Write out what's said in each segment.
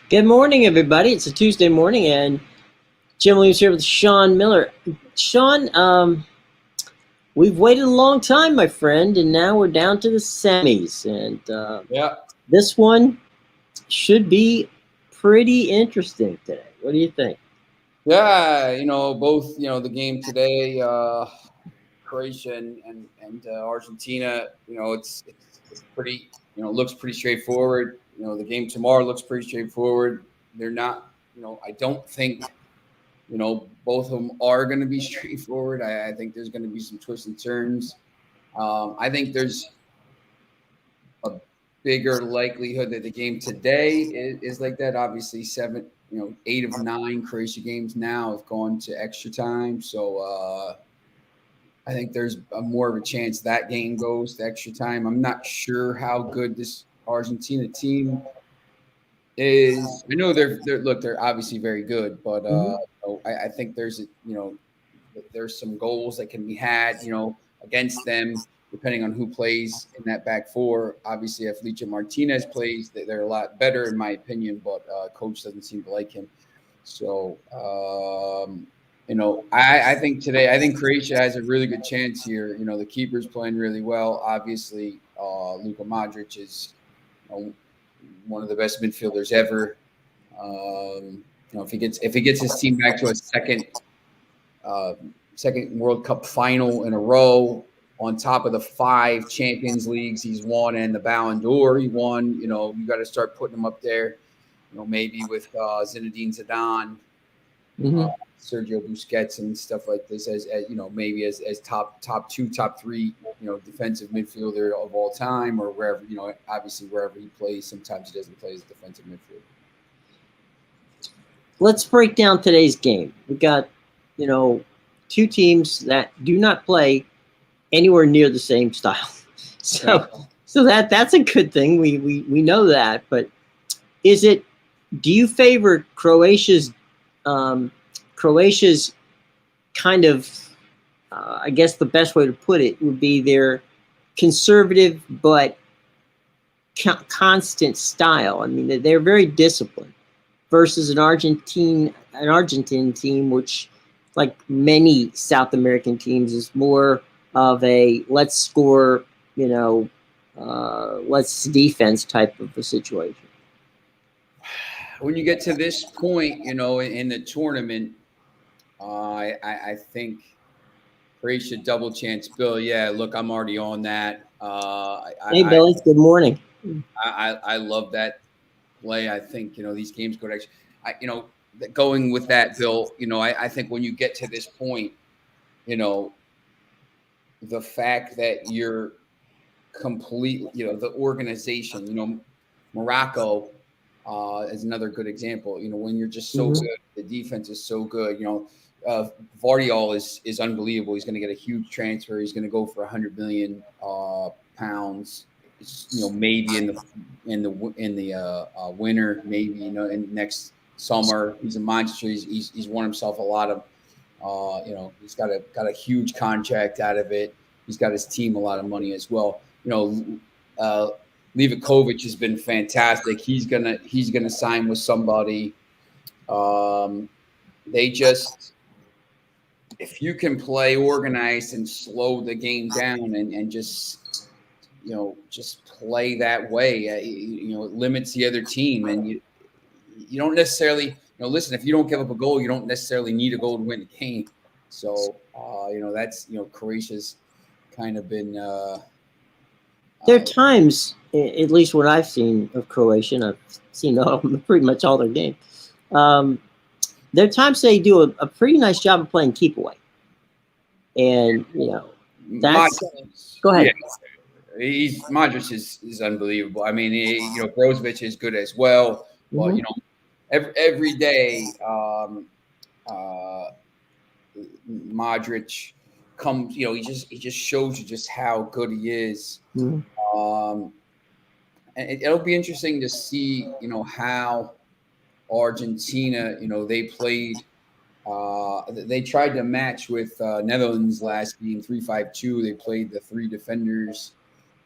Good morning, everybody. It's a Tuesday morning, and Jim Williams here with Sean Miller. Sean, we've waited a long time, my friend, and now we're down to the semis. And Yeah, this one should be pretty interesting today. What do you think? yeah. Both. The game today, Croatia and Argentina. It's pretty. Looks pretty straightforward. The game tomorrow looks pretty straightforward. They're not. I don't think. Both of them are going to be straightforward. I think there's going to be some twists and turns. I think there's a bigger likelihood that the game today is like that. Obviously, 8 of 9 Croatia games now have gone to extra time. So I think there's more of a chance that game goes to extra time. I'm not sure how good this Argentina team is. I know they're obviously very good, but I think there's some goals that can be had, against them, depending on who plays in that back four. Obviously, if Licha Martinez plays, they're a lot better, in my opinion, but coach doesn't seem to like him. So, I think Croatia has a really good chance here. The keeper's playing really well. Obviously, Luka Modric is one of the best midfielders ever. If he gets his team back to a second World Cup final in a row, on top of the 5 Champions Leagues he's won and the Ballon d'Or he won. You got to start putting him up there. Maybe with Zinedine Zidane, Sergio Busquets, and stuff like this as maybe as top 2, top 3, defensive midfielder of all time, or wherever obviously wherever he plays. Sometimes he doesn't play as a defensive midfielder. Let's break down today's game. We got, two teams that do not play anywhere near the same style. So that's a good thing. We know that, but do you favor Croatia's kind of, I guess the best way to put it would be their conservative but constant style. I mean, they're very disciplined versus an Argentine team, which, like many South American teams, is more of a let's score, let's defense type of a situation. When you get to this point, in the tournament, I think Croatia double chance. Bill, yeah, look, I'm already on that. Hey, Billy, good morning. I love that play. I think these games go to extra. Going with that, Bill. I think when you get to this point, the fact that you're complete, the organization. Morocco is another good example. When you're just so good, the defense is so good. Vardiol is unbelievable. He's going to get a huge transfer. He's going to go for 100 million pounds. Maybe in the winter, maybe in next summer. He's a monster. He's won himself a lot of. He's got a huge contract out of it. He's got his team a lot of money as well. Livakovic has been fantastic. He's gonna sign with somebody. If you can play organized and slow the game down and just play that way, it limits the other team, and you don't necessarily listen. If you don't give up a goal, you don't necessarily need a goal to win the game. So that's Croatia's kind of been. There are times, at least what I've seen of Croatia, and I've seen pretty much all their games. There are times they do a pretty nice job of playing keep away, and that's. Go ahead. Yeah, Modric is unbelievable. I mean, Brozovic is good as well. But every day, Modric comes. He just shows you just how good he is. And it'll be interesting to see, how Argentina, they played. They tried to match with Netherlands last game, 3-5-2. They played the 3 defenders,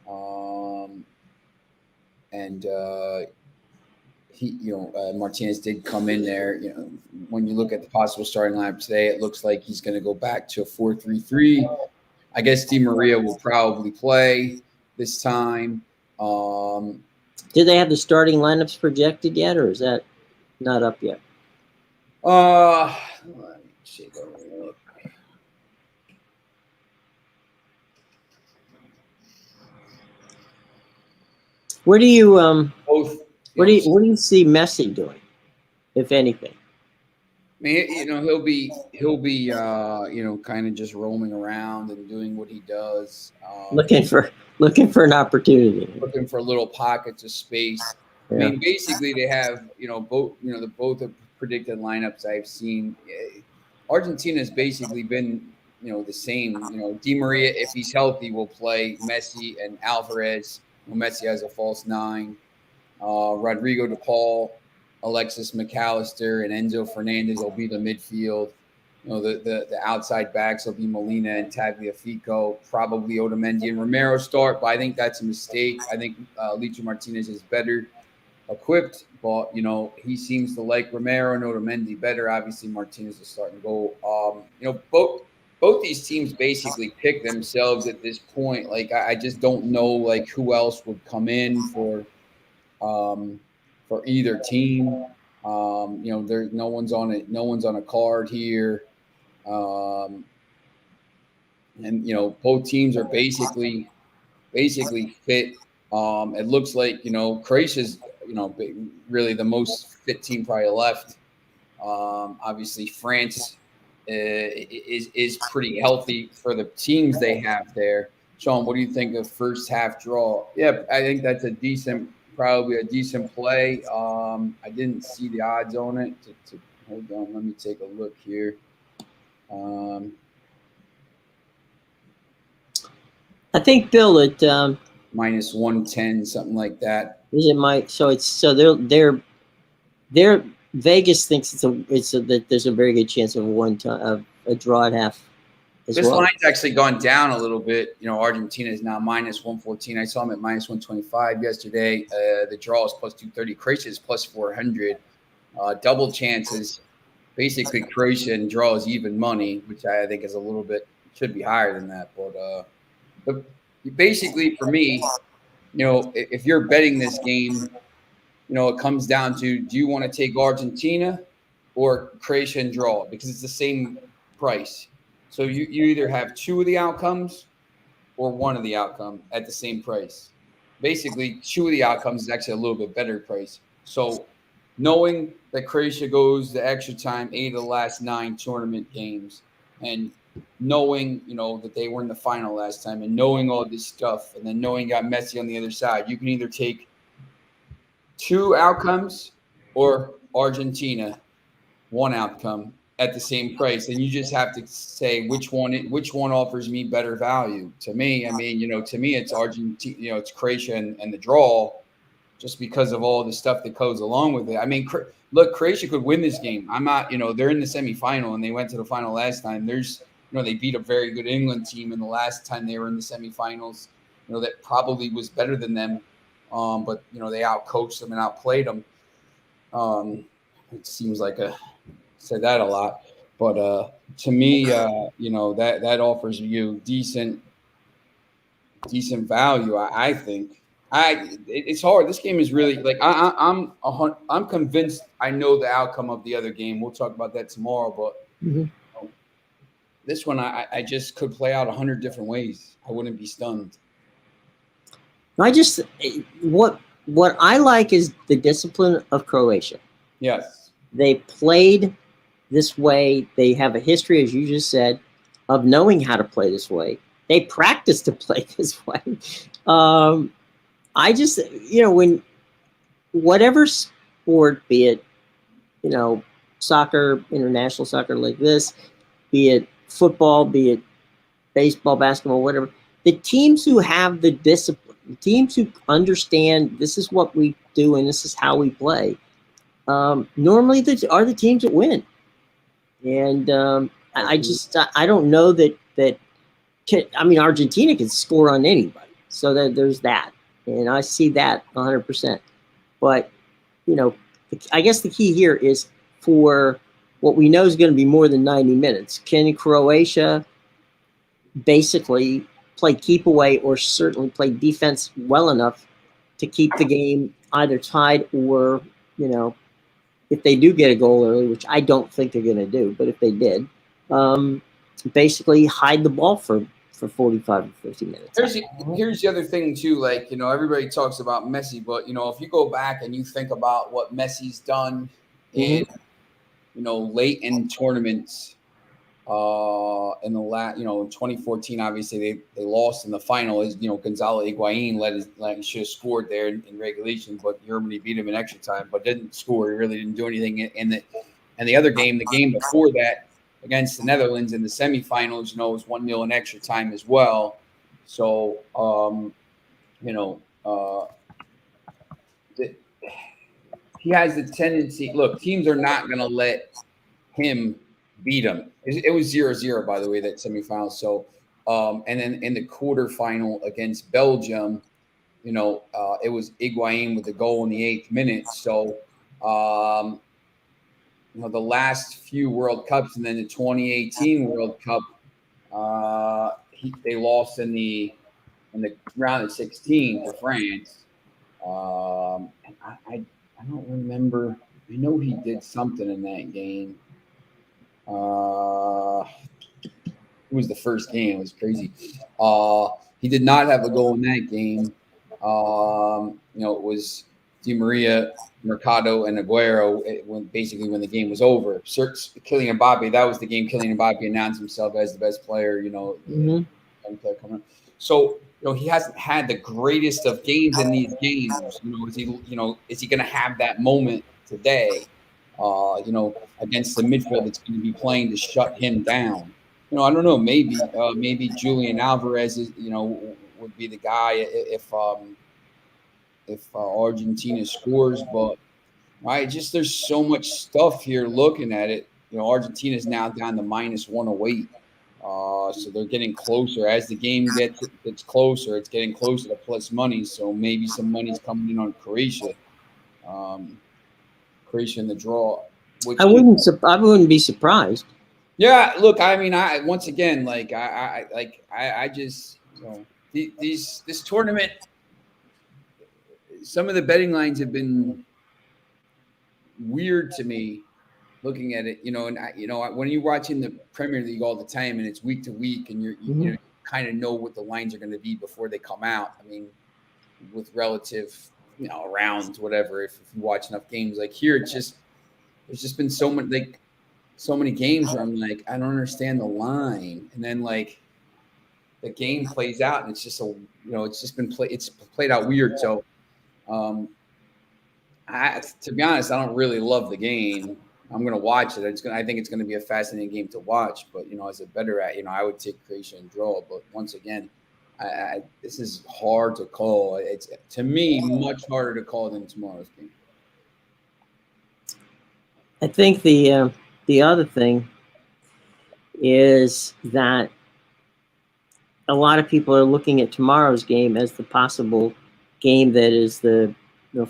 and Martinez did come in there. When you look at the possible starting lineup today, it looks like he's going to go back to a 4-3-3. I guess Di Maria will probably play this time. Do they have the starting lineups projected yet, or is that not up yet? Let me take a look. Where do you Both. What do you see Messi doing, if anything? I mean, he'll be kind of just roaming around and doing what he does. Looking for an opportunity. Looking for little pockets of space. Yeah. I mean, basically they have, both the predicted lineups I've seen. Argentina has basically been, the same. Di Maria, if he's healthy, will play. Messi and Alvarez. Messi has a false 9. Rodrigo De Paul, Alexis McAllister, and Enzo Fernandez will be the midfield. The outside backs will be Molina and Tagliafico, probably Otamendi and Romero start, but I think that's a mistake. I think Licho Martinez is better equipped, but he seems to like Romero and Otamendi better. Obviously, Martinez is starting to go. Both these teams basically pick themselves at this point. Like I just don't know who else would come in for either team. There's no one's on it. No one's on a card here. And both teams are basically fit. It looks like Croatia's really the most fit team probably left. Obviously France is pretty healthy for the teams they have there. Sean, what do you think of first half draw? Yeah, I think that's probably a decent play. I didn't see the odds on it. Hold on, let me take a look here. I think Bill at minus 110, something like that. Is it they're Vegas thinks that there's a very good chance of a draw at half. This line's actually gone down a little bit. Argentina is now minus 114. I saw them at minus 125 yesterday. The draw is plus 230. Croatia is plus 400. Double chances. Basically, Croatia and draw is even money, which I think is should be higher than that. But basically, for me, if you're betting this game, it comes down to, do you want to take Argentina or Croatia and draw? Because it's the same price. So you either have 2 of the outcomes or 1 of the outcome at the same price. Basically, 2 of the outcomes is actually a little bit better price. So knowing that Croatia goes the extra time 8 of the last 9 tournament games, and knowing, that they were in the final last time, and knowing all this stuff, and then knowing you got Messi on the other side, you can either take 2 outcomes or Argentina, 1 outcome at the same price, and you just have to say which one offers me better value. To me, it's Argentina, it's Croatia and the draw, just because of all the stuff that goes along with it. I mean, look, Croatia could win this game. I'm not, they're in the semifinal and they went to the final last time. They beat a very good England team in the last time they were in the semifinals. That probably was better than them, but they outcoached them and outplayed them. It seems like said that a lot, but to me, that offers you decent value. I think it's hard. This game is really I'm convinced I know the outcome of the other game. We'll talk about that tomorrow, but this one I just could play out 100 different ways. I wouldn't be stunned. What I like is the discipline of Croatia. Yes, they played this way. They have a history, as you just said, of knowing how to play this way. They practice to play this way. I just, when whatever sport, be it, soccer, international soccer like this, be it football, be it baseball, basketball, whatever, the teams who have the discipline, the teams who understand this is what we do and this is how we play, normally are the teams that win. And I don't know that Argentina can score on anybody. So there's that. And I see that 100%. But, I guess the key here is for what we know is going to be more than 90 minutes. Can Croatia basically play keep away or certainly play defense well enough to keep the game either tied or, if they do get a goal early, which I don't think they're going to do, but if they did, basically hide the ball for 45 or 50 minutes. Here's the other thing too. Like, everybody talks about Messi, but if you go back and you think about what Messi's done in, late in tournaments, in the last, in 2014, obviously they lost in the final. As Gonzalo Higuain should have scored there in regulation, but Germany beat him in extra time, but didn't score. He really didn't do anything in the other game. The game before that against the Netherlands in the semifinals, was 1-0 in extra time as well. So, he has the tendency. Look, teams are not going to let him beat him. It was 0-0, by the way, that semifinal. So, and then in the quarterfinal against Belgium, it was Higuain with the goal in the 8th minute. So, the last few World Cups and then the 2018 World Cup, they lost in the round of 16 to France. And I don't remember. I know he did something in that game. It was the first game. It was crazy. He did not have a goal in that game. It was Di Maria, Mercado, and Aguero when the game was over. Kylian Mbappe, that was the game Kylian Mbappe announced himself as the best player, So, he hasn't had the greatest of games in these games. Is he going to have that moment today, against the midfield that's going to be playing to shut him down? I don't know. Maybe Julian Alvarez is, would be the guy if Argentina scores, but there's so much stuff here looking at it. Argentina is now down to -108. So they're getting closer as the game gets closer. It's getting closer to plus money. So maybe some money's coming in on Croatia. Croatia in the draw. I wouldn't be surprised. Yeah, look, once again, this tournament, some of the betting lines have been weird to me looking at it, and when you're watching the Premier League all the time and it's week to week and you kind of know what the lines are going to be before they come out. With relative, rounds, whatever, if you watch enough games like here, there's just been so many games where I'm like, I don't understand the line. And then the game plays out and it's just it's played out weird. So, to be honest, I don't really love the game. I'm going to watch it. I think it's going to be a fascinating game to watch. But as a better I would take Croatia and draw. But once again, this is hard to call. It's, to me, much harder to call than tomorrow's game. I think the other thing is that a lot of people are looking at tomorrow's game as the possible game that is for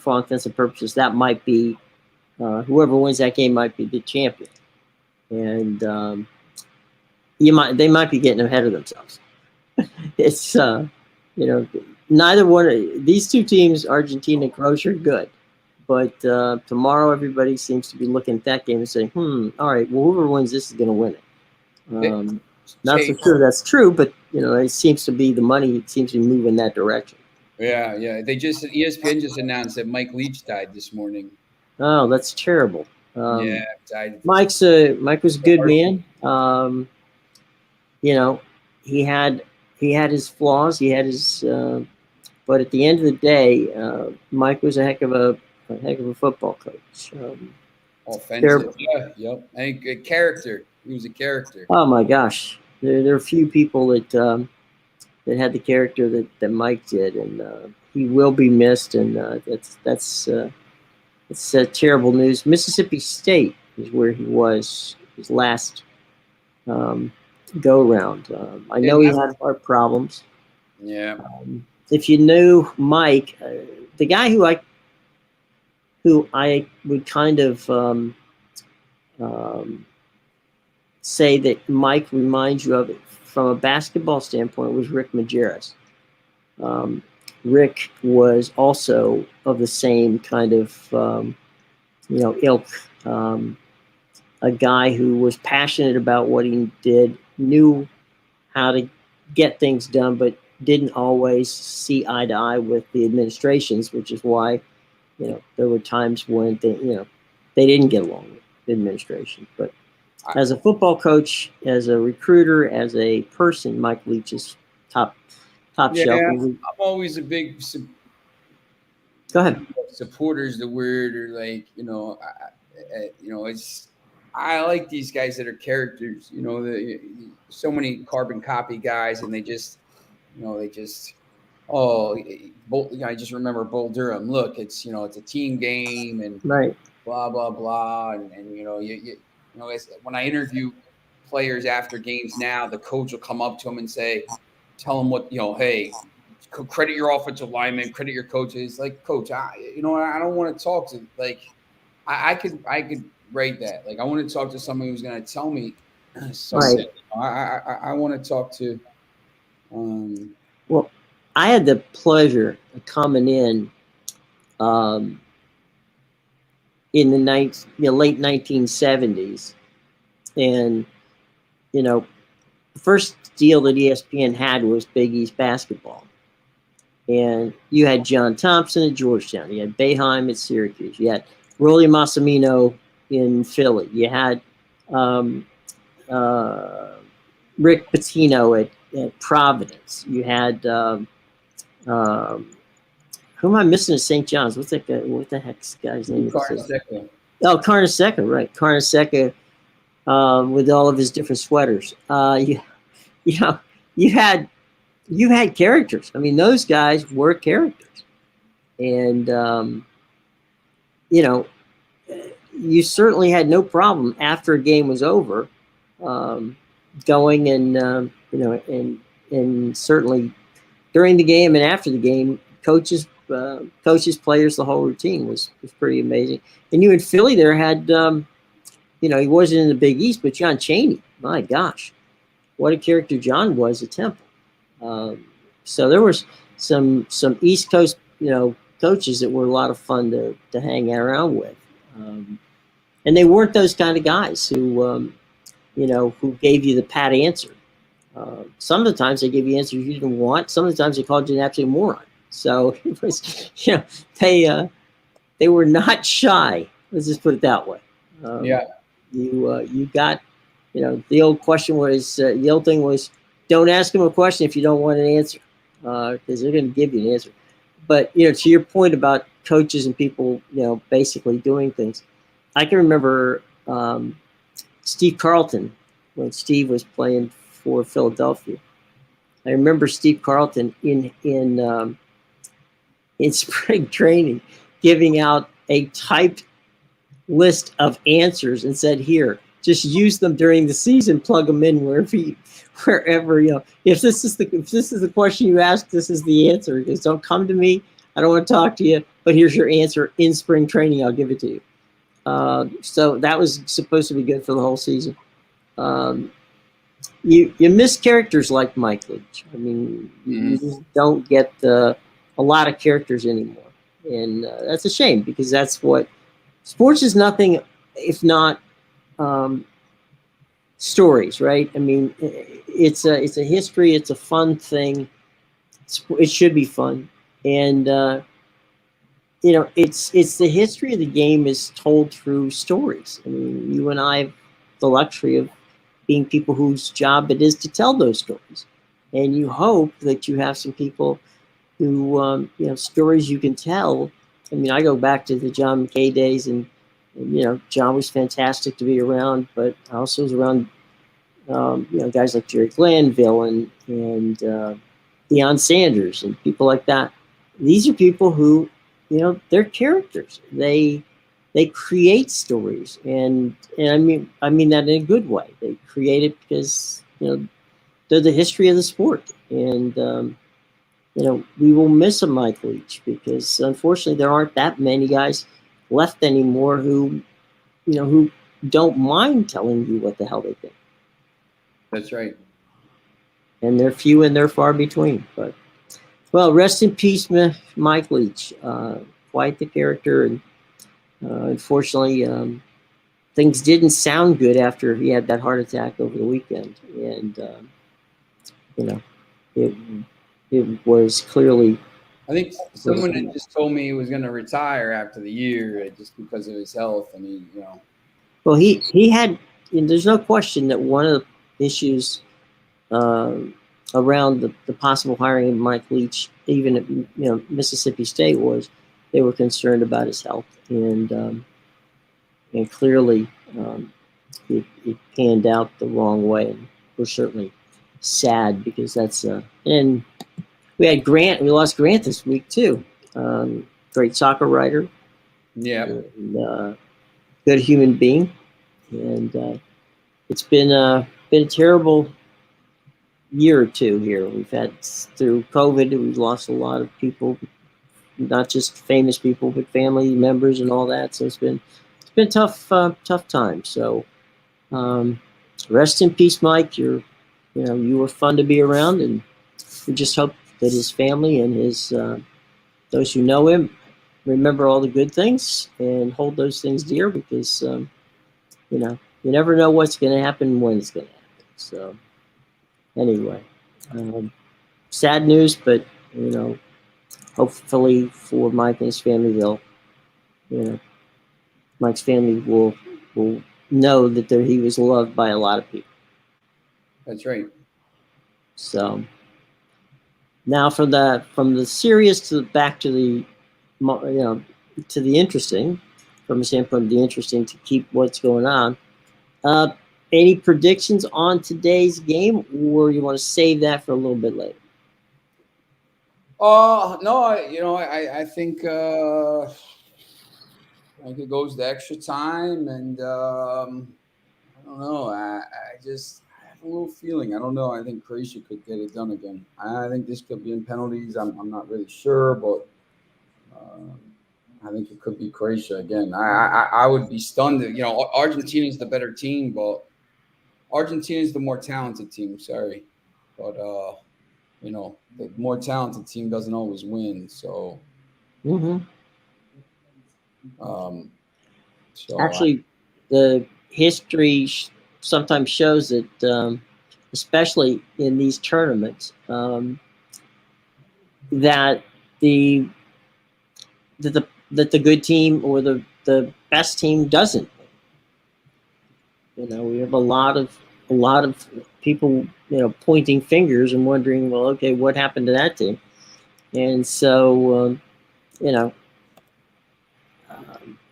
all intents and purposes, that might be whoever wins that game might be the champion, and they might be getting ahead of themselves. It's neither one of these two teams, Argentina and Croatia, are good, but tomorrow everybody seems to be looking at that game and saying, all right, well, whoever wins this is going to win it. Not so sure that's true, but it seems to be the money seems to be moving that direction. Yeah. ESPN just announced that Mike Leach died this morning. Oh, that's terrible. Died. Mike was a good man. He had his flaws. He had his, but at the end of the day, Mike was a heck of a football coach. Offensive, yep, and a character. He was a character. Oh my gosh, there are few people that had the character that Mike did, and he will be missed. And that's terrible news. Mississippi State is where he was his last go round. I know he had heart problems. Yeah. If you knew Mike, the guy who who I would kind of say that Mike reminds you of it from a basketball standpoint was Rick Majerus. Rick was also of the same kind of ilk. A guy who was passionate about what he did, knew how to get things done, but didn't always see eye to eye with the administrations, which is why, there were times when they didn't get along with the administration. But as a football coach, as a recruiter, as a person, Mike Leach is top shelf. I'm always a big go ahead. Supporters the word, or like it's. I like these guys that are characters. So many carbon copy guys, and I just remember Bull Durham. Look, it's it's a team game, and right, blah blah blah, and when I interview players after games now, the coach will come up to them and tell them what hey, credit your offensive lineman, credit your coaches. Like, coach, I don't want to talk to I could rate that. Like, I want to talk to somebody who's going to tell me something. Right. I want to talk to. Well, I had the pleasure of coming in the late 1970s, and the first deal that ESPN had was Big East basketball, and you had John Thompson at Georgetown, you had Boeheim at Syracuse, you had Rolly Massimino in Philly, you had Rick Pitino at Providence, you had who am I missing at St. John's? What's that guy? What the heck's the guy's name? Carnesecca. Oh, Carnesecca, right? Carnesecca, with all of his different sweaters. You had characters. I mean, those guys were characters, and you certainly had no problem after a game was over, going and and certainly during the game and after the game, coaches, players, the whole routine was pretty amazing. And you in Philly there had, he wasn't in the Big East, but John Chaney, my gosh, what a character John was at Temple. So there was some East Coast, coaches that were a lot of fun to hang around with. And they weren't those kind of guys who gave you the pat answer. Some of the times they gave you answers you didn't want. Some of the times they called you an absolute moron. So it was, they were not shy. Let's just put it that way. You got, the old question was, the old thing was, don't ask them a question if you don't want an answer, because they're going to give you an answer. But, to your point about coaches and people, basically doing things, I can remember Steve Carlton when Steve was playing for Philadelphia. I remember Steve Carlton in spring training giving out a typed list of answers and said, "Here, just use them during the season. Plug them in wherever if this is the question you ask, this is the answer. Just don't come to me. I don't want to talk to you. But here's your answer in spring training. I'll give it to you." So that was supposed to be good for the whole season. You miss characters like Mike Leach. I mean, you just don't get a lot of characters anymore, and that's a shame, because that's what sports is. Nothing if not stories, right? I mean, it's a history. It's a fun thing. It should be fun, and it's the history of the game is told through stories. I mean, you and I have the luxury of being people whose job it is to tell those stories, and you hope that you have some people who stories you can tell. I mean, I go back to the John McKay days, and John was fantastic to be around, but I also was around guys like Jerry Glanville and Deion Sanders and people like that. These are people who, they're characters. They create stories, and I mean that in a good way. They create it because they're the history of the sport, and we will miss a Mike Leach, because unfortunately there aren't that many guys left anymore who don't mind telling you what the hell they think. That's right. And they're few and they're far between. But well, rest in peace, Mike Leach. Quite the character, and unfortunately, things didn't sound good after he had that heart attack over the weekend, and you know, it it was clearly. I think someone had just told me he was going to retire after the year just because of his health. I mean, Well, he had. And there's no question that one of the issues around the possible hiring of Mike Leach, even at Mississippi State, was they were concerned about his health, and clearly it panned out the wrong way, and we're certainly sad because that's and we had Grant. We lost Grant this week too. Great soccer writer. Yeah. And, good human being, and it's been a terrible year or two here. We've had through COVID, we've lost a lot of people, not just famous people, but family members and all that. So it's been tough time. So rest in peace, Mike. You were fun to be around, and we just hope that his family and his those who know him remember all the good things and hold those things dear, because you never know what's going to happen when it's going to happen. So anyway, sad news, but hopefully for Mike and his family, Mike's family will know that he was loved by a lot of people. That's right. So now from the serious back to the to the interesting, from a standpoint of the interesting, to keep what's going on. Any predictions on today's game, or you want to save that for a little bit later? No, I think it goes to extra time, and I don't know. I have a little feeling. I don't know. I think Croatia could get it done again. I think this could be in penalties. I'm not really sure, but I think it could be Croatia again. I would be stunned. Argentina is the better team, but Argentina is the more talented team. Sorry, but the more talented team doesn't always win. So, actually, the history sometimes shows that, especially in these tournaments, that the good team or the best team doesn't. We have a lot of people, pointing fingers and wondering, well, okay, what happened to that team? And so,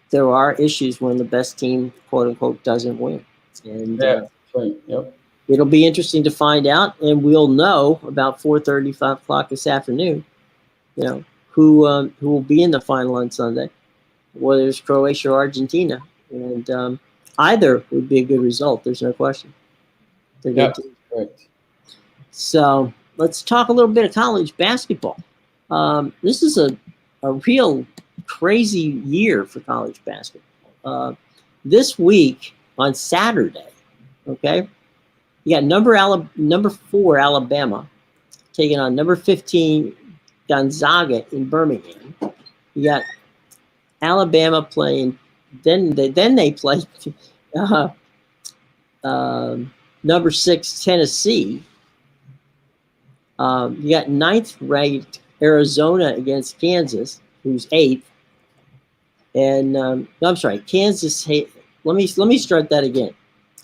there are issues when the best team, quote unquote, doesn't win. And right. Yep. It'll be interesting to find out, and we'll know about 4:30, 5 o'clock this afternoon, who will be in the final on Sunday, whether it's Croatia or Argentina. And either would be a good result. There's no question. Yeah, correct. So let's talk a little bit of college basketball. This is a real crazy year for college basketball. This week on Saturday, okay, you got number 4 Alabama taking on number 15 Gonzaga in Birmingham. You got Alabama playing. Then they play number 6 Tennessee. You got 9th ranked Arizona against Kansas, who's 8th. And I'm sorry, Kansas. Let me start that again.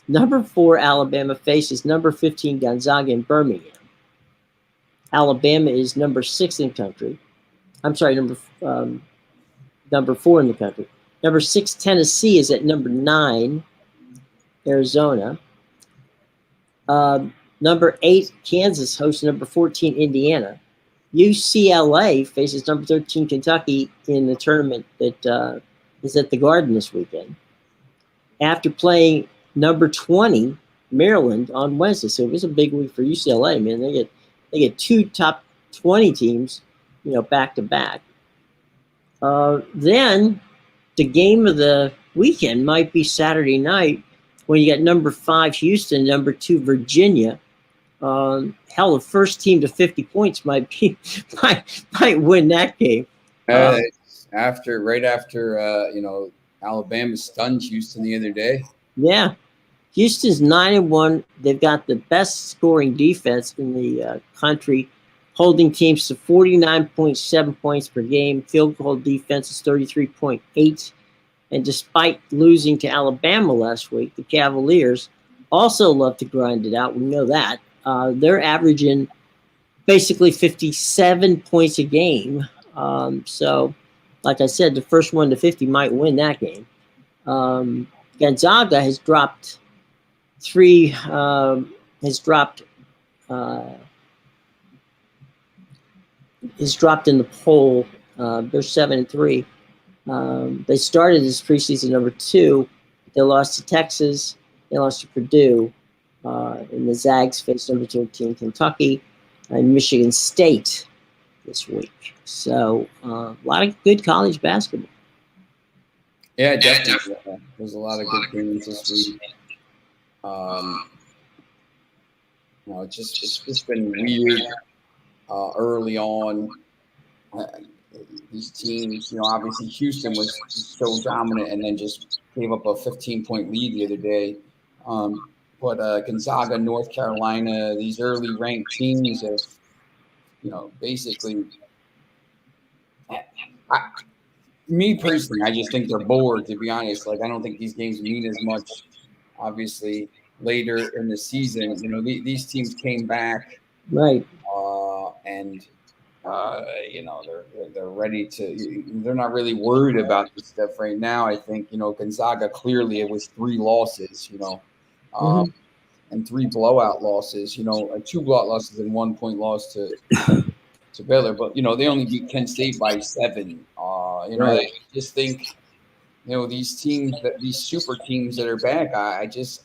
Number 4 Alabama faces number 15 Gonzaga in Birmingham. Alabama is number 6 in the country. I'm sorry, number 4 in the country. Number 6 Tennessee is at number 9 Arizona. Number 8 Kansas hosts number 14 Indiana. UCLA faces number 13 Kentucky in the tournament that is at the Garden this weekend, after playing number 20 Maryland on Wednesday. So it was a big week for UCLA, man. They get 2 top 20 teams, back to back. Then the game of the weekend might be Saturday night when you got number 5 Houston, number 2 Virginia. Hell, the first team to 50 points might win that game. Right after Alabama stunned Houston the other day. Yeah, Houston's 9-1. They've got the best scoring defense in the country, holding teams to 49.7 points per game. Field goal defense is 33.8. And despite losing to Alabama last week, the Cavaliers also love to grind it out. We know that. They're averaging basically 57 points a game. So, like I said, the first one to 50 might win that game. Gonzaga has dropped has dropped in the poll. They're 7-3. They started as preseason number 2. They lost to Texas. They lost to Purdue. And the Zags faced number 13 Kentucky and Michigan State this week. So a lot of good college basketball. Yeah, definitely. There's a lot of good games this week. It's just been weird early on. These teams, obviously Houston was so dominant and then just gave up a 15-point lead the other day. But Gonzaga, North Carolina, these early ranked teams have, basically, me personally, I just think they're bored, to be honest. Like, I don't think these games mean as much, obviously, later in the season. These teams came back. Right. And they're ready to. They're not really worried about this stuff right now. I think Gonzaga clearly it was 3 losses, and 3 blowout losses. 2 blowout losses and 1 point loss to Baylor, but they only beat Kent State by 7. I just think these teams these super teams that are back. I just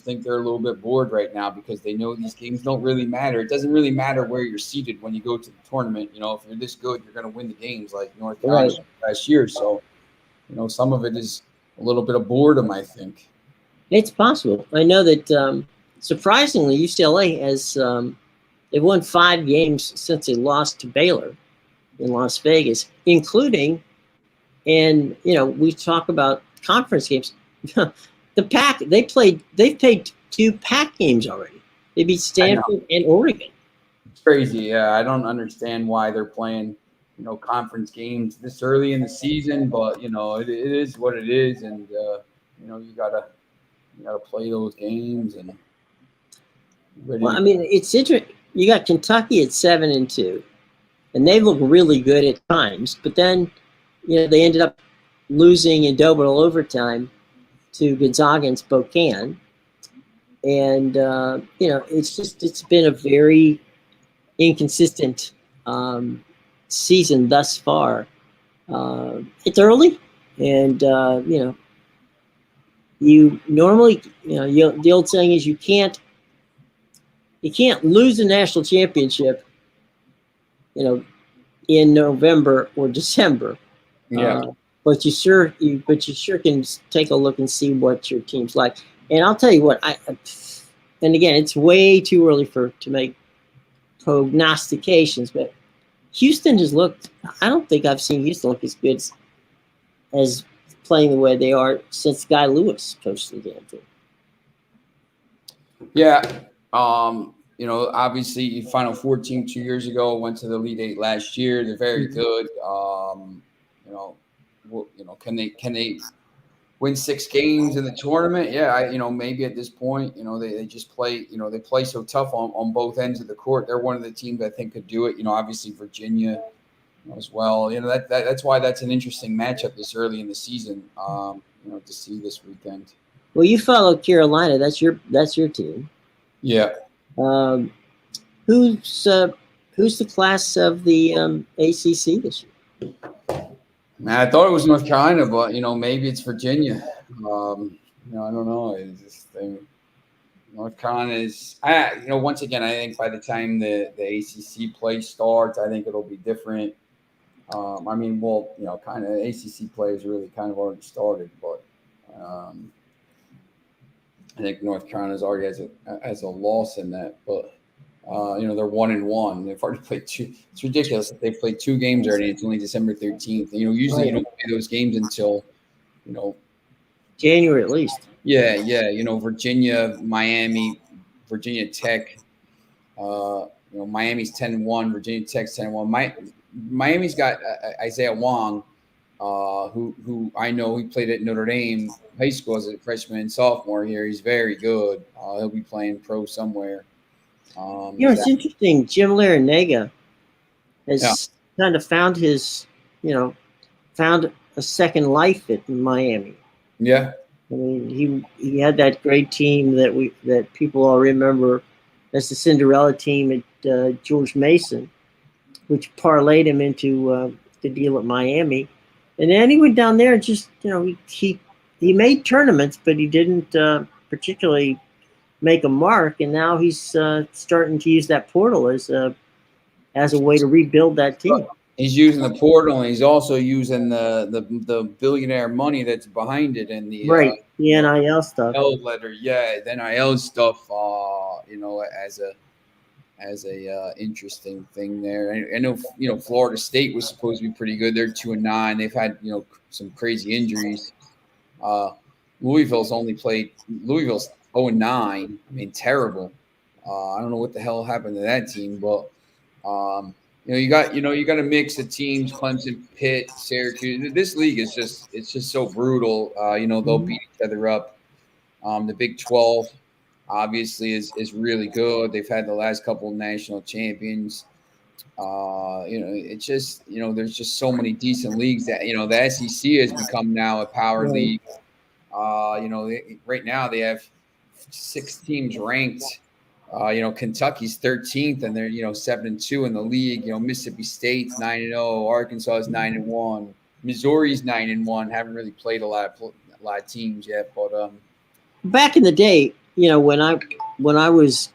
think they're a little bit bored right now because they know these games don't really matter. It doesn't really matter where you're seated when you go to the tournament. If you're this good, you're going to win the games like North Carolina last year. So, some of it is a little bit of boredom, I think. It's possible. I know that surprisingly, UCLA has they've won 5 games since they lost to Baylor in Las Vegas, including, and we talk about conference games. The Pac, they've played 2 Pac games already. They beat Stanford and Oregon. It's crazy. Yeah, I don't understand why they're playing, conference games this early in the season, but it is what it is, and you gotta play those games. And well, I mean, it's interesting. You got Kentucky at 7-2, and they look really good at times, but then they ended up losing in double overtime to Gonzaga and Spokane. And, it's been a very inconsistent season thus far. It's early, and, you normally, the old saying is you can't lose a national championship, in November or December. Yeah. But you sure can take a look and see what your team's like. And I'll tell you what, and again, it's way too early to make prognostications, but Houston has looked. I don't think I've seen Houston look as good as playing the way they are since Guy Lewis coached the damn team. Yeah. Obviously, Final Four team 2 years ago, went to the Elite 8 last year. They're very good. Can they win 6 games in the tournament? Yeah, maybe at this point, they just play. They play so tough on both ends of the court. They're one of the teams I think could do it. Obviously Virginia as well. That's why that's an interesting matchup this early in the season. To see this weekend. Well, you follow Carolina. That's your team. Yeah. Who's the class of the ACC this year? I thought it was North Carolina, but maybe it's Virginia. I don't know. It's just North Carolina is. Once again, I think by the time the ACC play starts, I think it'll be different. I mean, well, kind of ACC players really kind of already started, but I think North Carolina's already has a loss in that. But they're 1-1. They've already played two. It's ridiculous that they've played 2 games already. It's only December 13th. Usually you don't play those games until January at least. Yeah. Virginia, Miami, Virginia Tech. Miami's 10-1. Virginia Tech's 10-1. Miami's got Isaiah Wong, who I know he played at Notre Dame high school as a freshman and sophomore here. He's very good. He'll be playing pro somewhere. It's interesting. Jim Larinaga has kind of found found a second life at Miami. Yeah. I mean, he had that great team that people all remember as the Cinderella team at George Mason, which parlayed him into the deal at Miami. And then he went down there and just, he made tournaments, but he didn't particularly make a mark. And now he's starting to use that portal as a way to rebuild that team. He's using the portal, and he's also using the billionaire money that's behind it, and the NIL stuff. The NIL stuff. As a interesting thing there. I know Florida State was supposed to be pretty good. They're 2-9. They've had some crazy injuries. Louisville's 0-9. I mean, terrible. I don't know what the hell happened to that team, but you got a mix of teams: Clemson, Pitt, Syracuse. This league is just so brutal. They'll beat each other up. The Big 12 obviously is really good. They've had the last couple of national champions. It's just there's just so many decent leagues that the SEC has become now a power league. Right now they have 6 teams ranked. Kentucky's 13th, and they're 7-2 in the league. Mississippi State's 9-0, Arkansas is 9-1, Missouri's 9-1. Haven't really played a lot of teams yet, but back in the day, when I was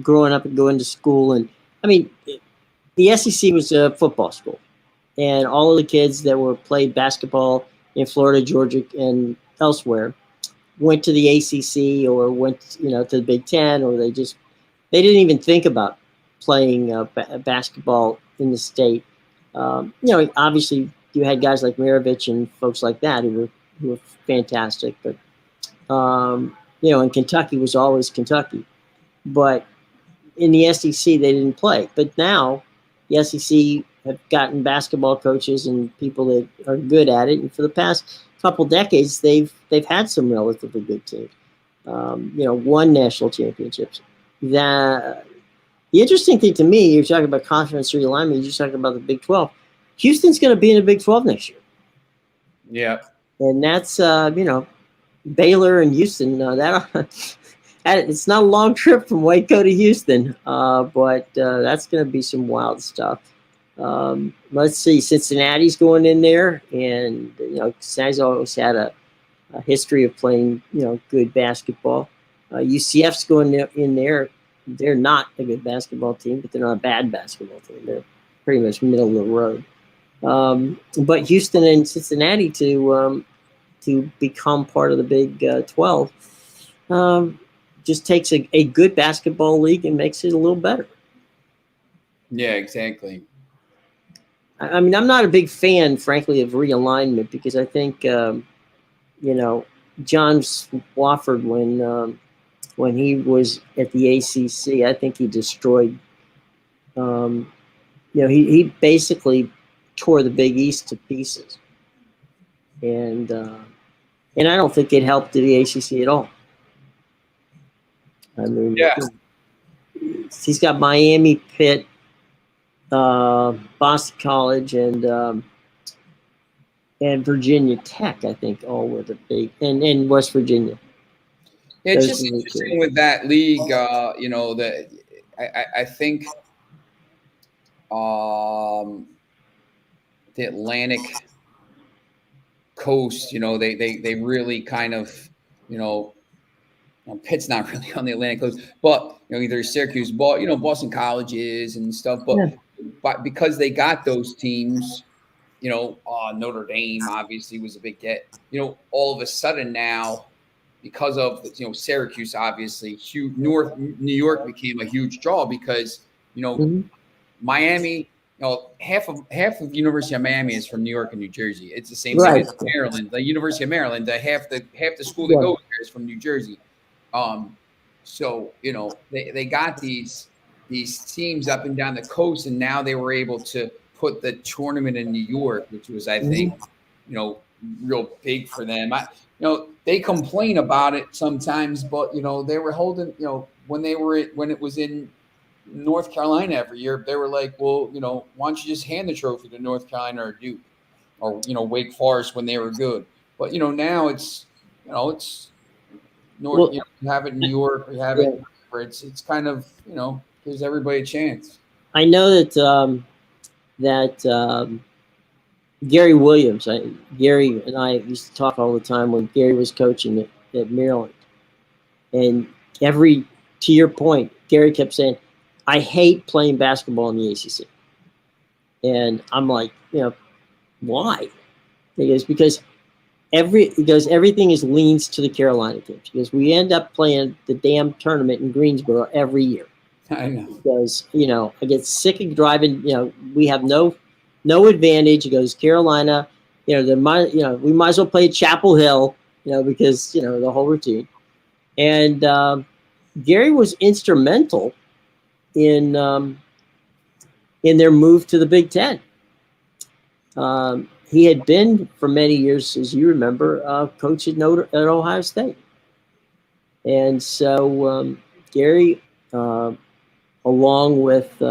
growing up and going to school, and I mean, the SEC was a football school, and all of the kids that played basketball in Florida, Georgia, and elsewhere went to the ACC or went to the Big Ten, or they didn't even think about playing basketball in the state. Obviously you had guys like Maravich and folks like that who were fantastic, but and Kentucky was always Kentucky. But in the SEC, they didn't play. But now the SEC have gotten basketball coaches and people that are good at it. And for the past couple decades, they've had some relatively good teams. Won national championships. The interesting thing to me, you're talking about conference realignment. You're talking about the Big 12. Houston's going to be in the Big 12 next year. Yeah, and that's Baylor and Houston. It's not a long trip from Waco to Houston, but that's going to be some wild stuff. Let's see, Cincinnati's going in there, and Cincinnati's always had a history of playing good basketball. UCF's going in there. They're not a good basketball team, but they're not a bad basketball team. They're pretty much middle of the road. But Houston and Cincinnati to become part of the Big 12 just takes a good basketball league and makes it a little better. Yeah, exactly. I mean, I'm not a big fan, frankly, of realignment because I think, John Swofford, when he was at the ACC, I think he destroyed. He basically tore the Big East to pieces, and I don't think it helped the ACC at all. I mean, he's got Miami, Pitt, Boston College, and Virginia Tech, I think, all were the big, and West Virginia. Yeah, it's just interesting with that league, that I think the Atlantic coast, they really kind of, Pitt's not really on the Atlantic coast, but either Syracuse, Boston College is and stuff, but because they got those teams, Notre Dame obviously was a big get. All of a sudden now, because of Syracuse, obviously, huge New York became a huge draw because Mhm. Miami. Half of University of Miami is from New York and New Jersey. It's the same thing Right. as Maryland. The University of Maryland, half the school that Yeah. goes there is from New Jersey. So they got these teams up and down the coast, and now they were able to put the tournament in New York, which was, I think, Mhm. real big for them. They complain about it sometimes, but they were holding, when it was in North Carolina every year, they were like, well, why don't you just hand the trophy to North Carolina or Duke or Wake Forest when they were good? But now it's North. Well, You have it in New York, or you have yeah. it where it's kind of gives everybody a chance. I know that Gary Williams, Gary and I used to talk all the time when Gary was coaching at Maryland, and to your point, Gary kept saying, "I hate playing basketball in the ACC," and I'm like, why? Because everything is leans to the Carolina teams because we end up playing the damn tournament in Greensboro every year. I know. Because I get sick of driving. We have no advantage. It goes Carolina. We might as well play Chapel Hill. Because the whole routine. And Gary was instrumental in their move to the Big Ten. He had been for many years, as you remember, coach at Ohio State, and so Gary, along with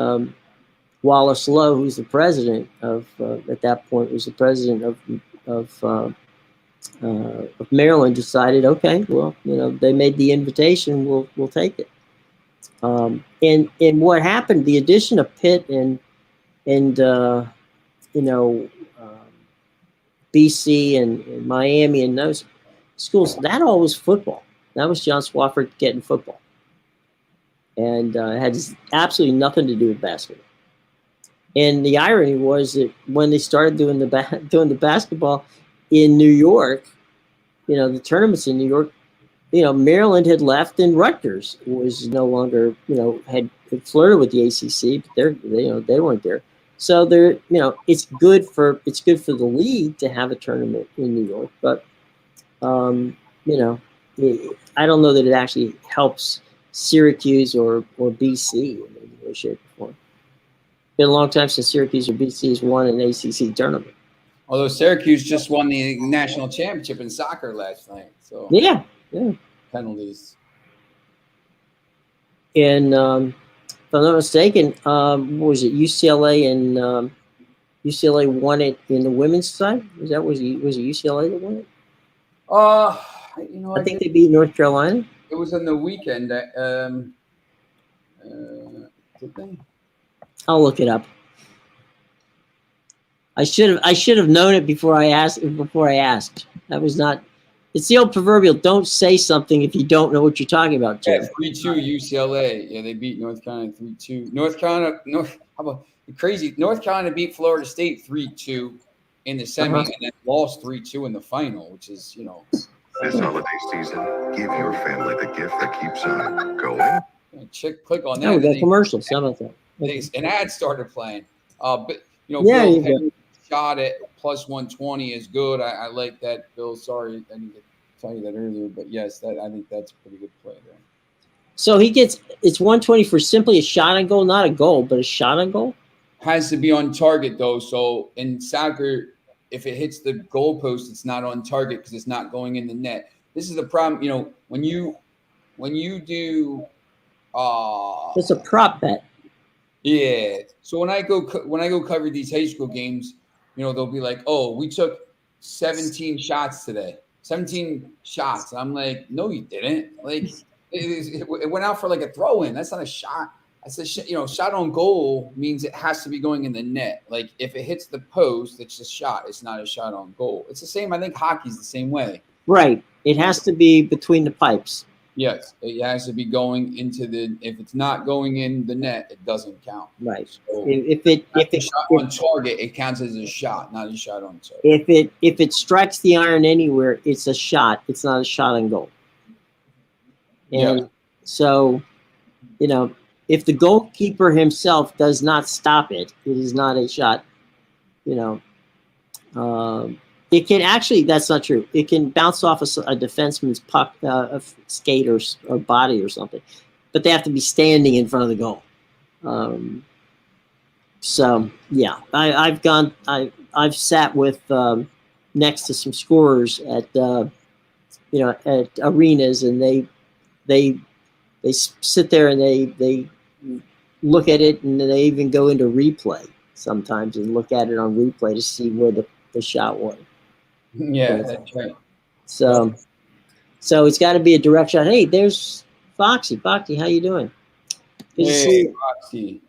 Wallace Lowe, who's the president of at that point was the president of Maryland, decided, okay, well, they made the invitation, we'll take it. And what happened, the addition of Pitt and you know BC and Miami and those schools, that all was football. That was John Swofford getting football, and it had absolutely nothing to do with basketball. And the irony was that when they started doing the basketball in New York, the tournaments in New York, Maryland had left and Rutgers was no longer, had flirted with the ACC, but they weren't there. So it's good for the league to have a tournament in New York, but I don't know that it actually helps Syracuse or BC in any way, shape, or form. Been a long time since Syracuse or BC has won an ACC tournament. Although Syracuse just won the national championship in soccer last night, so yeah, penalties. And if I'm not mistaken, what was it UCLA and UCLA won it in the women's side? Was it UCLA that won it? I think they beat North Carolina. It was on the weekend. Did they? I'll look it up. I should have known it before I asked. That was not. It's the old proverbial: don't say something if you don't know what you're talking about. Yeah, 3-2 UCLA. Yeah, they beat North Carolina 3-2. How about crazy? North Carolina beat Florida State 3-2 in the semi, and then lost 3-2 in the final, which is This holiday season, give your family the gift that keeps on going. Click on that. Oh, the commercials. How about that? An ad started playing. But yeah, Bill shot at plus 120 is good. I like that, Bill. Sorry, I didn't get to tell you that earlier, but yes, I think that's a pretty good play there. So it's 120 for simply a shot on goal, not a goal, but a shot on goal. Has to be on target though. So in soccer, if it hits the goalpost, it's not on target because it's not going in the net. This is the problem. When you do. It's a prop bet. Yeah. So when I go cover these high school games, they'll be like, "Oh, we took 17 shots today. 17 shots." I'm like, "No, you didn't. Like, it went out for like a throw in. That's not a shot." I said, shot on goal means it has to be going in the net. Like if it hits the post, it's a shot. It's not a shot on goal. It's the same. I think hockey's the same way. Right. It has to be between the pipes. Yes, it has to be going into the. If it's not going in the net, it doesn't count. Right. So If a shot on target, it counts as a shot, not a shot on target. if it strikes the iron anywhere, it's a shot. It's not a shot on goal. And Yeah. so, if the goalkeeper himself does not stop it, it is not a shot. It can actually, that's not true. It can bounce off a defenseman's puck, a skate or body or something, but they have to be standing in front of the goal. So yeah, I've sat with next to some scorers at at arenas, and they sit there and they look at it, and they even go into replay sometimes and look at it on replay to see where the shot went. Yeah, that's right. So it's got to be a direct shot. Hey, there's Foxy. Foxy, how you doing? Good to see Hey, you. Foxy.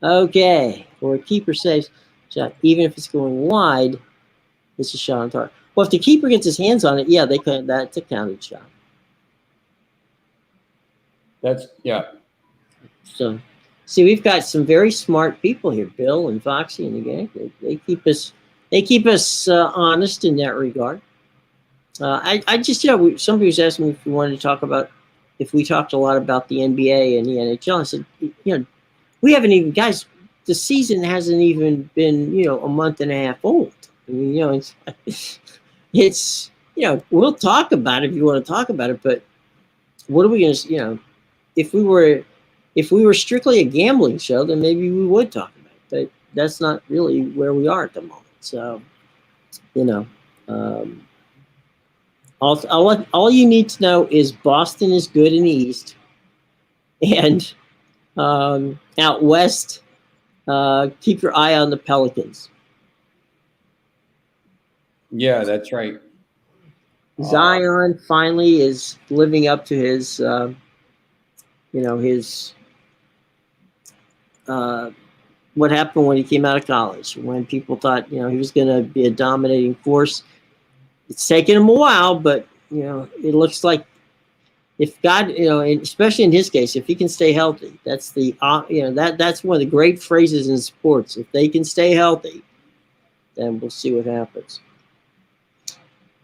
Okay, or a keeper saves shot, even if it's going wide, it's a shot on target. Well, if the keeper gets his hands on it, yeah, they can. That's a counted shot. Yeah. So, see, we've got some very smart people here, Bill and Foxy and the gang. They keep us honest in that regard. I just somebody was asking me if we wanted to talk about if we talked a lot about the NBA and the NHL. I said, we haven't even, guys. The season hasn't even been a month and a half old. I mean, it's we'll talk about it if you want to talk about it, but what are we going to if we were strictly a gambling show, then maybe we would talk about it, but that's not really where we are at the moment. So all you need to know is Boston is good in the East, and out west, keep your eye on the Pelicans. Yeah, that's right. Zion finally is living up to his, what happened when he came out of college, when people thought, he was going to be a dominating force. It's taken him a while, but, it looks like if God, especially in his case, if he can stay healthy, that's that's one of the great phrases in sports. If they can stay healthy, then we'll see what happens.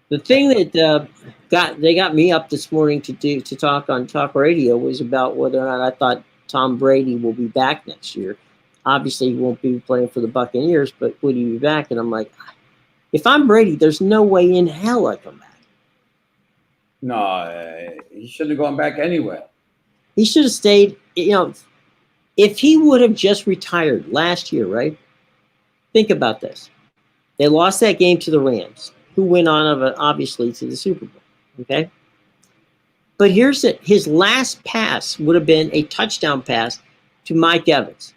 The thing that got me up this morning to talk on talk radio was about whether or not I thought Tom Brady will be back next year. Obviously, he won't be playing for the Buccaneers, but would he be back? And I'm like, if I'm Brady, there's no way in hell I come back. No, he shouldn't have gone back anyway. He should have stayed. If he would have just retired last year, right? Think about this. They lost that game to the Rams, who went on obviously to the Super Bowl. Okay. But here's it. His last pass would have been a touchdown pass to Mike Evans.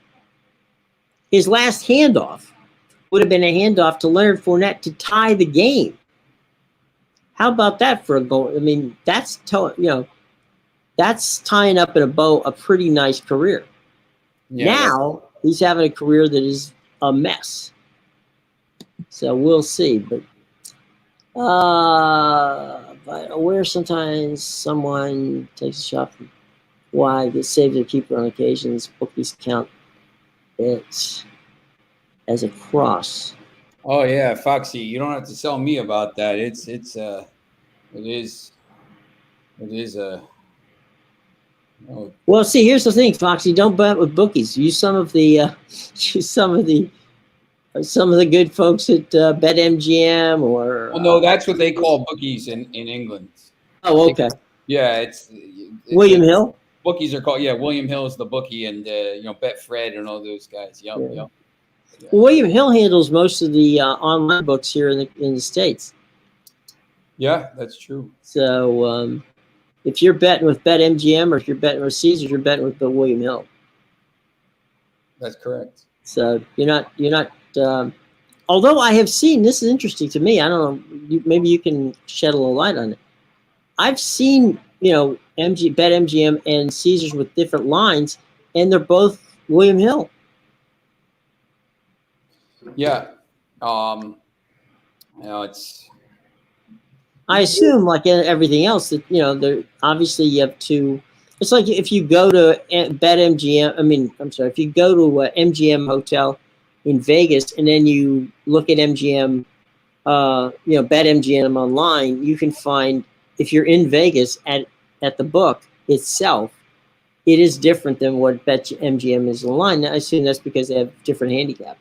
His last handoff would have been a handoff to Leonard Fournette to tie the game. How about that for a goal? I mean, that's tying up in a bow a pretty nice career. Yeah, now he's having a career that is a mess. So we'll see. But where sometimes someone takes a shot from wide, gets saved their keeper on occasions, bookies count it as a cross. Oh yeah, Foxy, you don't have to tell me about that. It is a. Well, see, here's the thing, Foxy. Don't bet with bookies. Use some of the good folks at BetMGM or. Well, no, that's what they call bookies in England. Oh, okay. Yeah, it's William Hill. Bookies are called. Yeah, William Hill is the bookie, and Betfred and all those guys. Yep. Yeah. Well, William Hill handles most of the online books here in the States. Yeah, that's true. So if you're betting with BetMGM or if you're betting with Caesars, you're betting with William Hill. That's correct. So you're not. Although I have seen, this is interesting to me. I don't know. Maybe you can shed a little light on it. I've seen BetMGM and Caesars with different lines, and they're both William Hill. Yeah, it's I assume, like everything else, that there obviously you have to. It's like if you go to BetMGM. I mean, I'm sorry, if you go to a MGM hotel in Vegas and then you look at MGM, BetMGM online, you can find if you're in Vegas at the book itself, it is different than what BetMGM is online. I assume that's because they have different handicaps.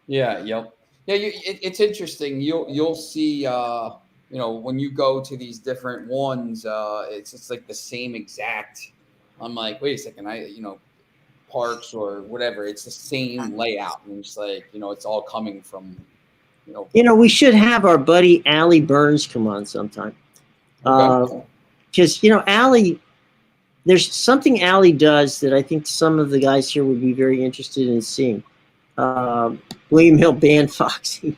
Yeah. Yep. Yeah. It's interesting. You'll see. When you go to these different ones, it's like the same exact. I'm like, wait a second. Parks or whatever. It's the same layout, and it's like it's all coming from. We should have our buddy Allie Burns come on sometime. Okay. Because Allie, there's something Allie does that I think some of the guys here would be very interested in seeing. William Hill banned Foxy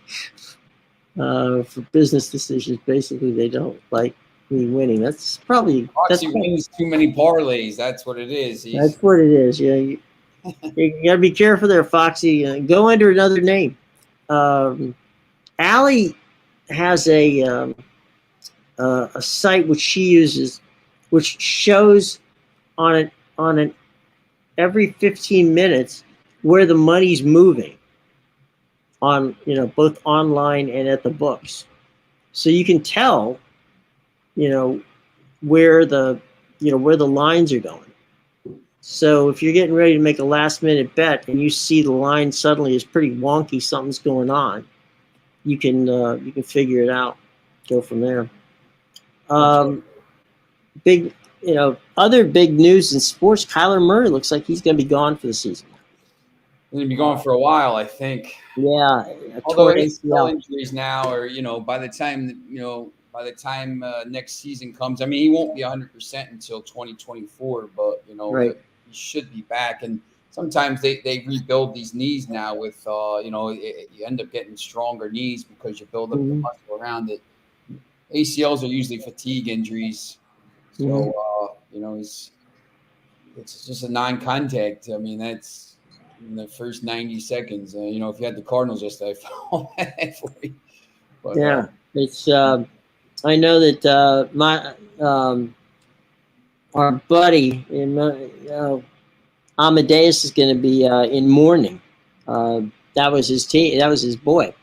for business decisions. Basically, they don't like me winning. That's probably Foxy wins too many parlays. That's what it is. That's what it is. Yeah, you gotta be careful there, Foxy. Go under another name. Allie has a site which she uses, which shows on an every 15 minutes where the money's moving on both online and at the books, so you can tell where the lines are going. So if you're getting ready to make a last minute bet and you see the line suddenly is pretty wonky, something's going on, you can figure it out, go from there. Big other big news in sports, Kyler Murray looks like he's going to be gone for the season. He's going to be gone for a while, I think. Yeah. Although ACL injuries now, or by the time next season comes, I mean, he won't be 100% until 2024, but right. He should be back. And sometimes they rebuild these knees now with you end up getting stronger knees because you build up the muscle around it. ACLs are usually fatigue injuries, so it's just a non-contact. I mean, that's in the first 90 seconds. If you had the Cardinals yesterday, I felt bad for you. But, yeah, it's. I know that my our buddy Amadeus is going to be in mourning. That was his team. That was his boy.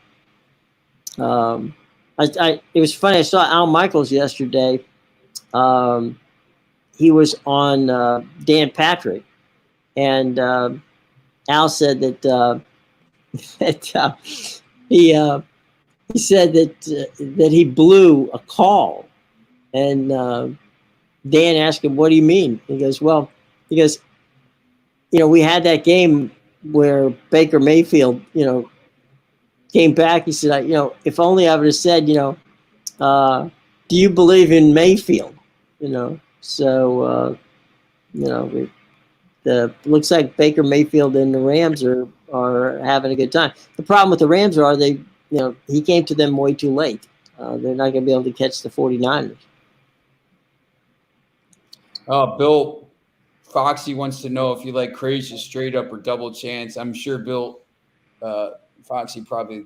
It was funny. I saw Al Michaels yesterday. He was on Dan Patrick, and Al said that he said that he blew a call, and Dan asked him, "What do you mean?" He goes, we had that game where Baker Mayfield, came back." He said, if only I would have said, do you believe in Mayfield? So, looks like Baker Mayfield and the Rams are having a good time. The problem with the Rams are he came to them way too late. They're not going to be able to catch the 49ers. Bill Foxy wants to know if you like crazy straight up or double chance. I'm sure Bill Foxy probably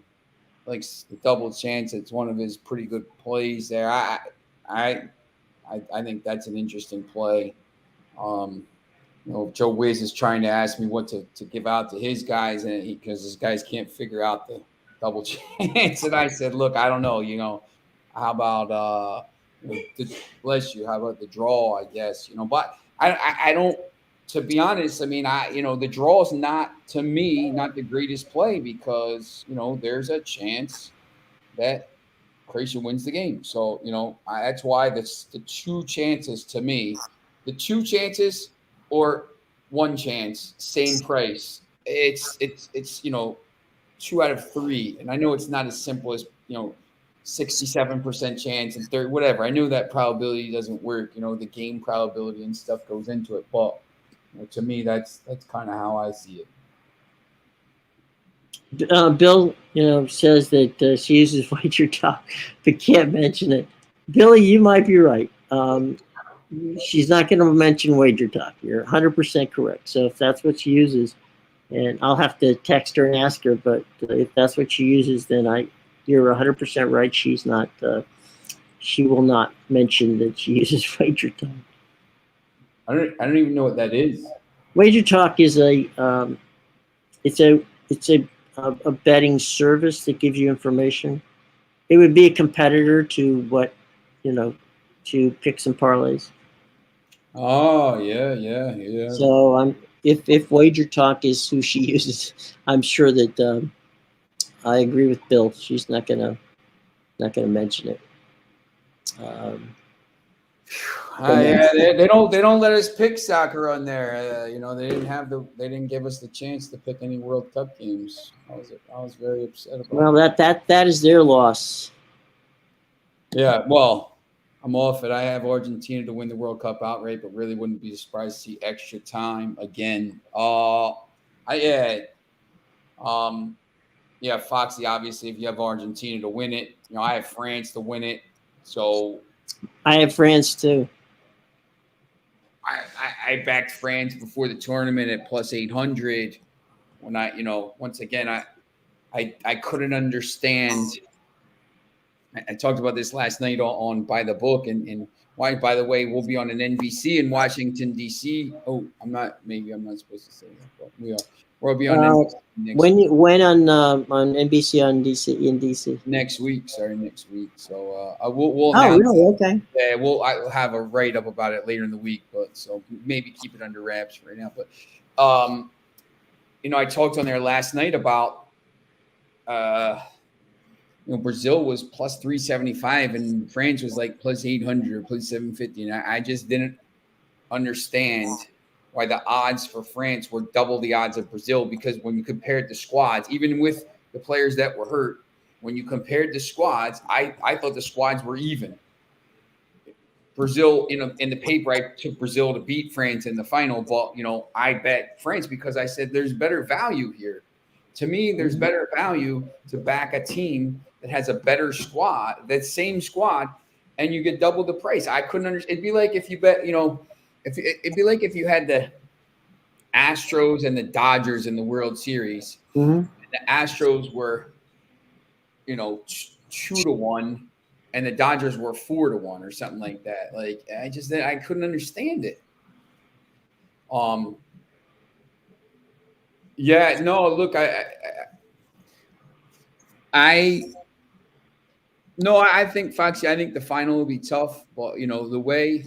likes the double chance. It's one of his pretty good plays there. I think that's an interesting play. Joe Wiz is trying to ask me what to give out to his guys, and because his guys can't figure out the double chance. And I said, look, I don't know. How about bless you? How about the draw? I guess but I don't. To be honest, I mean, the draw is not, to me, not the greatest play because, there's a chance that Croatia wins the game. So, that's why the two chances to me, the two chances or one chance, same price. It's 2 out of 3. And I know it's not as simple as, 67% chance and 30, whatever. I know that probability doesn't work. The game probability and stuff goes into it, but to me, that's kind of how I see it. Bill, says that she uses Wager Talk, but can't mention it. Billy, you might be right. She's not going to mention Wager Talk. You're 100% correct. So if that's what she uses, and I'll have to text her and ask her, but if that's what she uses, then you're 100% right. She's not she will not mention that she uses Wager Talk. I don't even know what that is. Wager Talk is it's a betting service that gives you information. It would be a competitor to what, to picks and parlays. Oh yeah. So if Wager Talk is who she uses, I'm sure that I agree with Bill. She's not gonna mention it. Yeah, they don't let us pick soccer on there. They didn't give us the chance to pick any World Cup games. I was very upset about. Well, that is their loss. Yeah, well, I'm off it. I have Argentina to win the World Cup outright, but really wouldn't be surprised to see extra time again. Yeah, Foxy. Obviously, if you have Argentina to win it, I have France to win it. So I have France too. I backed France before the tournament at plus 800. When once again, I couldn't understand. I talked about this last night on By the Book, and why, by the way, we'll be on an NBC in Washington, D.C. Oh, I'm not supposed to say that, but we are. We'll be on NBC when on NBC in DC next week. Sorry, next week. So we'll oh, really? Okay. Yeah, I'll have a write up about it later in the week, but so maybe keep it under wraps right now. But I talked on there last night about Brazil was plus 375 and France was like plus 800 or plus 750, and I just didn't understand why the odds for France were double the odds of Brazil, because when you compared the squads, even with the players that were hurt, when you compared the squads, I thought the squads were even. Brazil, in the paper, I took Brazil to beat France in the final, but, I bet France because I said there's better value here. To me, there's better value to back a team that has a better squad, that same squad, and you get double the price. I couldn't understand. It'd be like if you bet, it'd be like if you had the Astros and the Dodgers in the World Series. Mm-hmm. The Astros were, 2-1, and the Dodgers were 4-1 or something like that. Like I couldn't understand it. Yeah, no, look, I think, Foxy, I think the final will be tough, but the way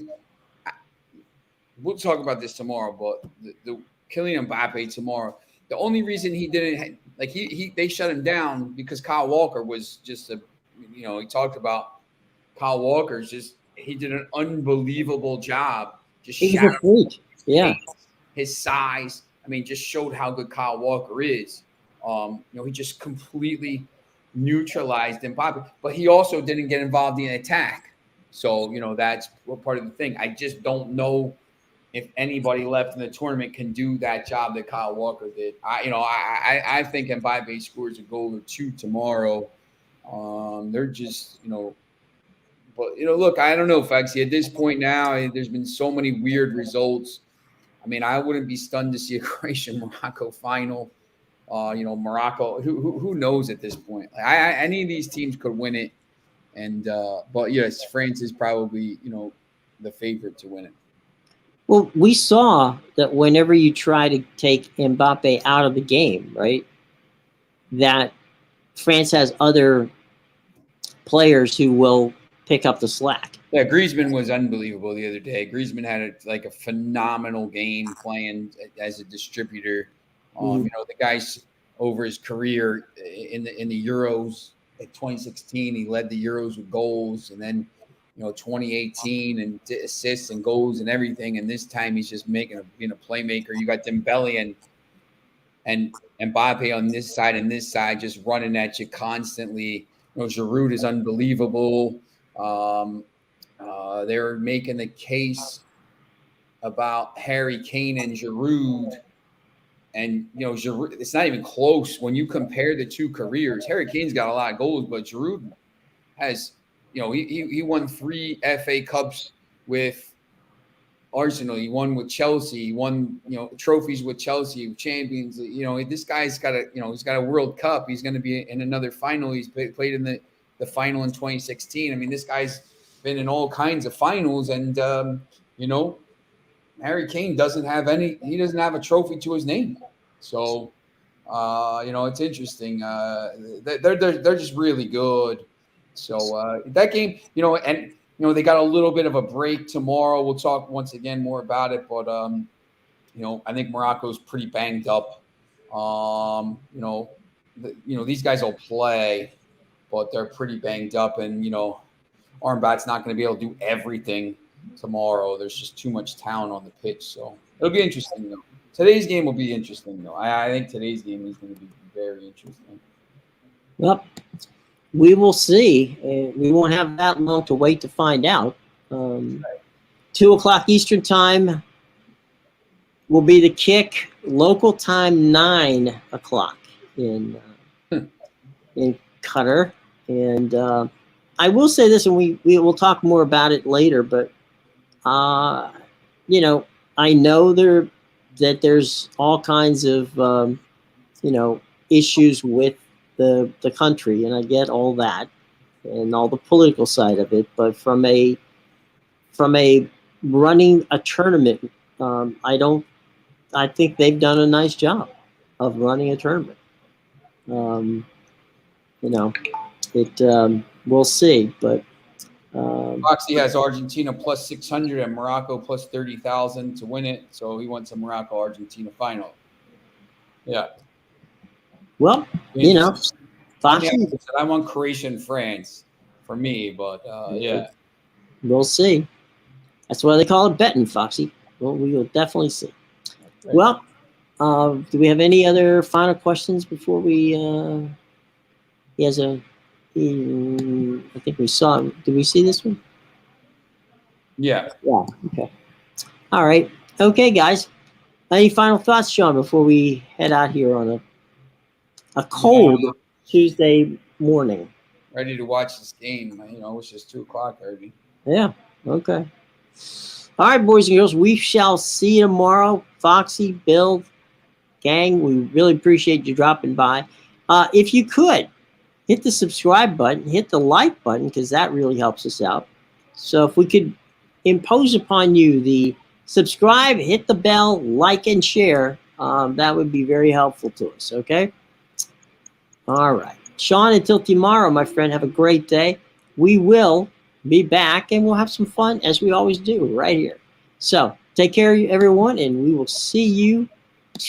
we'll talk about this tomorrow, but the Kylian Mbappe tomorrow, the only reason he didn't they shut him down because Kyle Walker was just he talked about Kyle Walker's he did an unbelievable job. He's a freak. Yeah. His size. I mean, just showed how good Kyle Walker is. He just completely neutralized Mbappe, but he also didn't get involved in attack. So, that's part of the thing. I just don't know if anybody left in the tournament can do that job that Kyle Walker did. I think Mbappe scores a goal or two tomorrow. They're just, but, look, I don't know, Foxy. At this point now, there's been so many weird results. I mean, I wouldn't be stunned to see a Croatia-Morocco final. Morocco, who knows at this point? Any of these teams could win it. But yes, France is probably, the favorite to win it. Well, we saw that whenever you try to take Mbappe out of the game, right, that France has other players who will pick up the slack. Yeah, Griezmann was unbelievable the other day. Griezmann had a phenomenal game playing as a distributor. The guy's over his career in the Euros at 2016, he led the Euros with goals, and then 2018 and assists and goals and everything. And this time he's just being a playmaker. You got Dembele and Mbappe on this side and this side just running at you constantly. Giroud is unbelievable. They're making the case about Harry Kane and Giroud. And, Giroud, it's not even close when you compare the two careers. Harry Kane's got a lot of goals, but Giroud has, he won 3 FA Cups with Arsenal. He won with Chelsea. He won, trophies with Chelsea, champions. This guy's got he's got a World Cup. He's going to be in another final. He's played in the final in 2016. I mean, this guy's been in all kinds of finals, and you know, Harry Kane doesn't have any. He doesn't have a trophy to his name. So you know, it's interesting. They're just really good. So that game, you know, and you know, they got a little bit of a break tomorrow. We'll talk once again more about it, but you know, I think Morocco's pretty banged up. You know, you know, these guys will play, but they're pretty banged up, and you know, Armbat's not going to be able to do everything tomorrow. There's just too much talent on the pitch, so it'll be interesting though. Today's game will be interesting though. I think today's game is going to be very interesting. Well, we will see. We won't have that long to wait to find out. 2 o'clock Eastern time will be the kick. Local time 9 o'clock in Qatar. And I will say this, and we will talk more about it later. But you know, I know that there's all kinds of you know, issues with the country, and I get all that and all the political side of it. But from a running a tournament, I think they've done a nice job of running a tournament. You know, we'll see, but Foxy has Argentina plus 600 and Morocco plus 30,000 to win it, so he wants a Morocco-Argentina final. Yeah. Well, you know, Foxy, I want Croatia and France for me, but yeah, we'll see. That's why they call it betting, Foxy. Well, we will definitely see. Well, do we have any other final questions before we? He has a. I think we saw. Did we see this one? Yeah. Yeah. Okay. All right. Okay, guys. Any final thoughts, Sean, before we head out here on a cold Tuesday morning? Ready to watch this game. You know, it's just 2 o'clock already. Yeah. Okay. All right, boys and girls. We shall see you tomorrow. Foxy, Bill, gang, we really appreciate you dropping by. If you could, hit the subscribe button, hit the like button, because that really helps us out. So if we could impose upon you the subscribe, hit the bell, like, and share, that would be very helpful to us, okay? All right. Sean, until tomorrow, my friend, have a great day. We will be back, and we'll have some fun, as we always do, right here. So take care, everyone, and we will see you